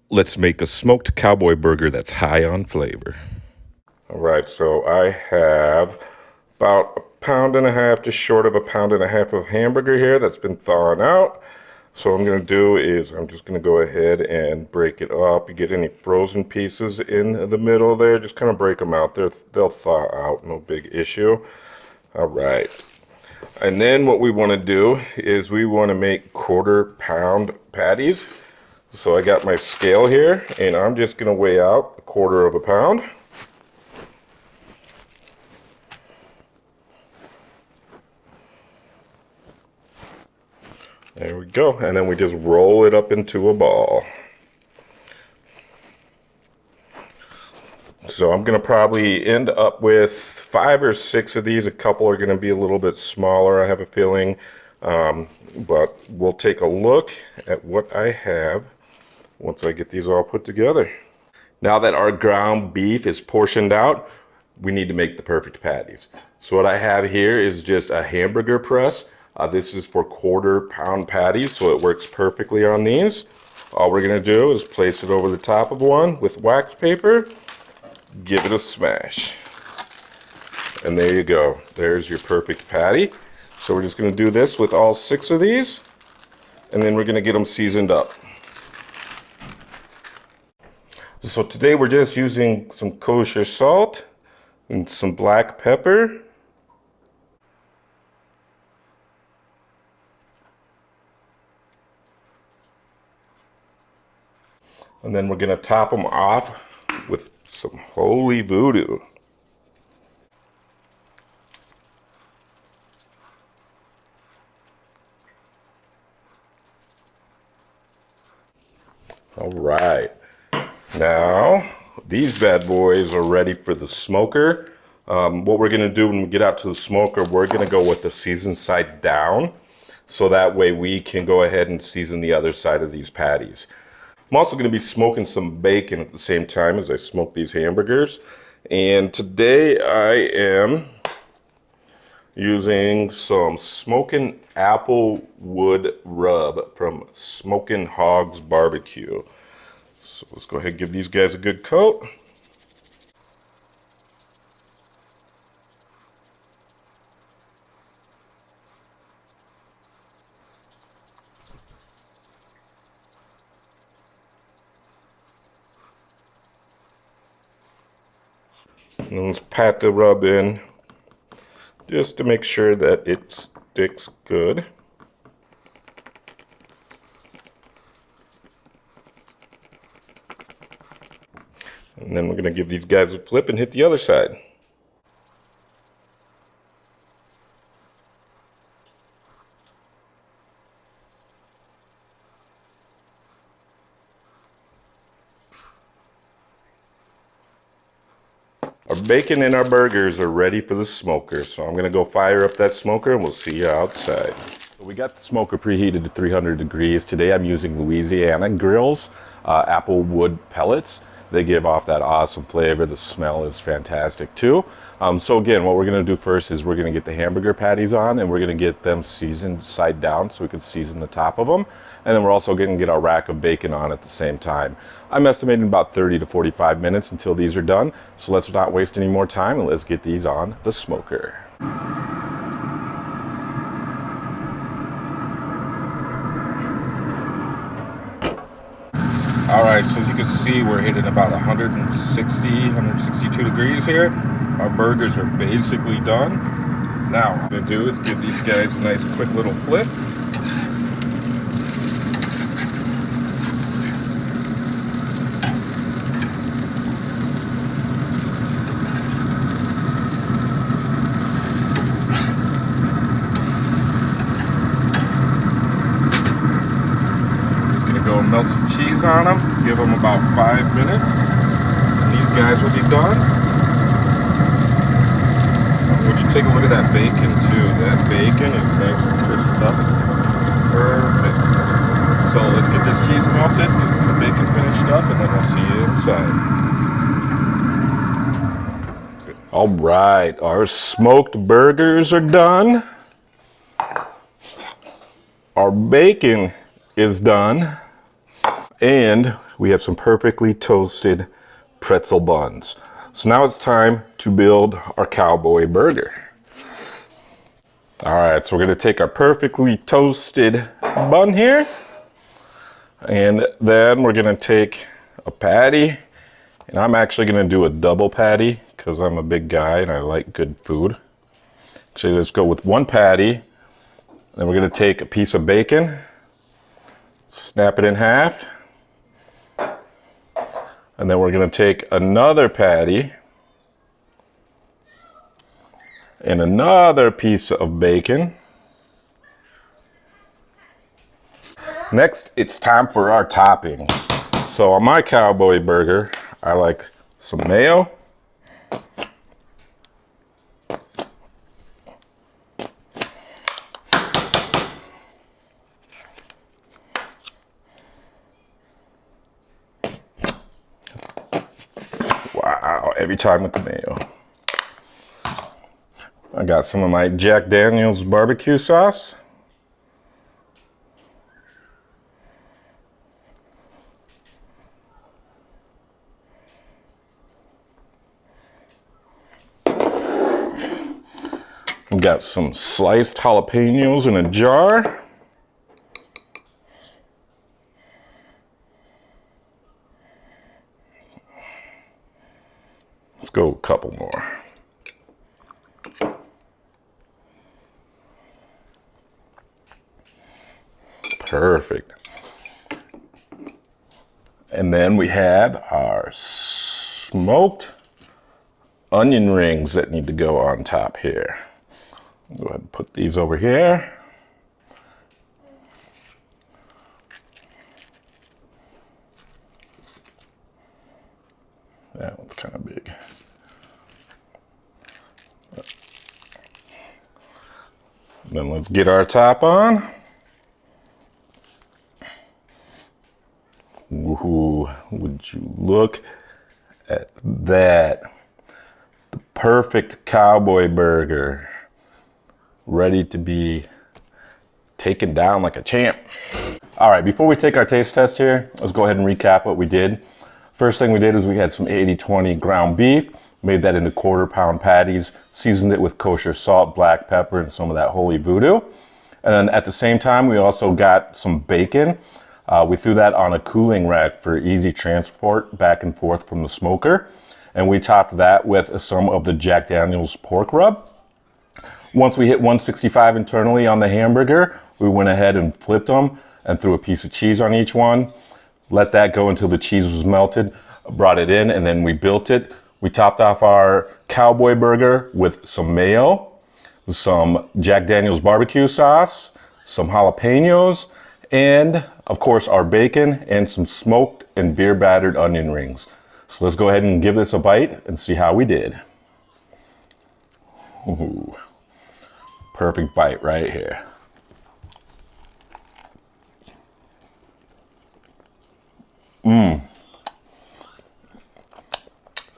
Let's make a smoked cowboy burger that's high on flavor. All right, so I have about a pound and a half, just short of a pound and a half of hamburger here that's been thawing out. So what I'm gonna do is I'm just gonna go ahead and break it up. You get any frozen pieces in the middle there, just kind of break them out. They'll thaw out, no big issue. All right. And then what we wanna do is we wanna make 1/4 pound patties. So I got my scale here and I'm just gonna weigh out 1/4 of a pound. There we go, and then we just roll it up into a ball. So I'm gonna probably end up with 5 or 6 of these. A couple are gonna be a little bit smaller, I have a feeling. But we'll take a look at what I have once I get these all put together. Now that our ground beef is portioned out, we need to make the perfect patties. So what I have here is just a Hamburger Press. This is for 1/4 pound patties, so it works perfectly on these. All we're gonna do is place it over the top of one with wax paper, give it a smash. And there you go, there's your perfect patty. So we're just gonna do this with all 6 of these, and then we're gonna get them seasoned up. So today we're just using some kosher salt and some black pepper. And then we're gonna top them off with some holy voodoo. All right, now these bad boys are ready for the smoker. What we're gonna do when we get out to the smoker, we're gonna go with the seasoned side down, so that way we can go ahead and season the other side of these patties. I'm also gonna be smoking some bacon at the same time as I smoke these hamburgers. And today I am using some smoking apple wood rub from Smoking Hogs Barbecue. So let's go ahead and give these guys a good coat. And let's pat the rub in just to make sure that it sticks good. And then we're gonna give these guys a flip and hit the other side. Our bacon and our burgers are ready for the smoker, so I'm gonna go fire up that smoker and we'll see you outside. We got the smoker preheated to 300 degrees. Today I'm using Louisiana grills, apple wood pellets. They give off that awesome flavor. The smell is fantastic too. So again, what we're gonna do first is we're gonna get the hamburger patties on and we're gonna get them seasoned side down so we can season the top of them. And then we're also gonna get our rack of bacon on at the same time. I'm estimating about 30 to 45 minutes until these are done. So let's not waste any more time and let's get these on the smoker. All right, so as you can see, we're hitting about 160, 162 degrees here. Our burgers are basically done. Now, what I'm gonna do is give these guys a nice quick little flip. Go and melt some cheese on them, give them about 5 minutes, and these guys will be done. Would you take a look at that bacon too? That bacon is nice and crisped up. Perfect. So let's get this cheese melted, get the bacon finished up, and then we'll see you inside. All right, our smoked burgers are done. Our bacon is done. And we have some perfectly toasted pretzel buns. So now it's time to build our Cowboy burger. All right, so we're gonna take our perfectly toasted bun here, and then we're gonna take a patty, and I'm actually gonna do a double patty because I'm a big guy and I like good food. So let's go with one patty. Then we're gonna take a piece of bacon, snap it in half, and then we're gonna take another patty and another piece of bacon. Next, it's time for our toppings. So on my Cowboy burger, I like some mayo, wow, every time with the mayo. I got some of my Jack Daniel's barbecue sauce. I've got some sliced jalapenos in a jar. Let's go a couple more. Perfect. And then we have our smoked onion rings that need to go on top here. Go ahead and put these over here. That one's kind of big. Then let's get our top on. Ooh, would you look at that? The perfect Cowboy burger, ready to be taken down like a champ. All right, before we take our taste test here, let's go ahead and recap what we did. First thing we did is we had some 80-20 ground beef, made that into quarter-pound patties, seasoned it with kosher salt, black pepper, and some of that holy voodoo. And then at the same time, we also got some bacon. We threw that on a cooling rack for easy transport back and forth from the smoker. And we topped that with some of the Jack Daniel's pork rub. Once we hit 165 internally on the hamburger, we went ahead and flipped them and threw a piece of cheese on each one. Let that go until the cheese was melted, brought it in, and then we built it. We topped off our Cowboy burger with some mayo, some Jack Daniel's barbecue sauce, some jalapenos, and of course our bacon and some smoked and beer battered onion rings. So let's go ahead and give this a bite and see how we did. Ooh, perfect bite right here.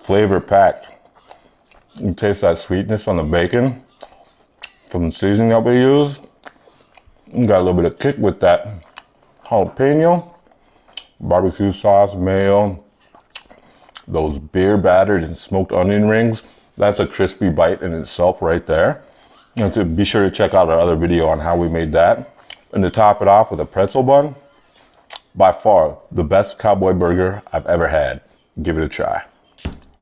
Flavor packed. You taste that sweetness on the bacon from the seasoning that we used. You got a little bit of kick with that jalapeno, barbecue sauce, mayo, those beer battered and smoked onion rings. That's a crispy bite in itself right there. And to be sure to check out our other video on how we made that. And to top it off with a pretzel bun, by far the best Cowboy burger I've ever had. Give it a try.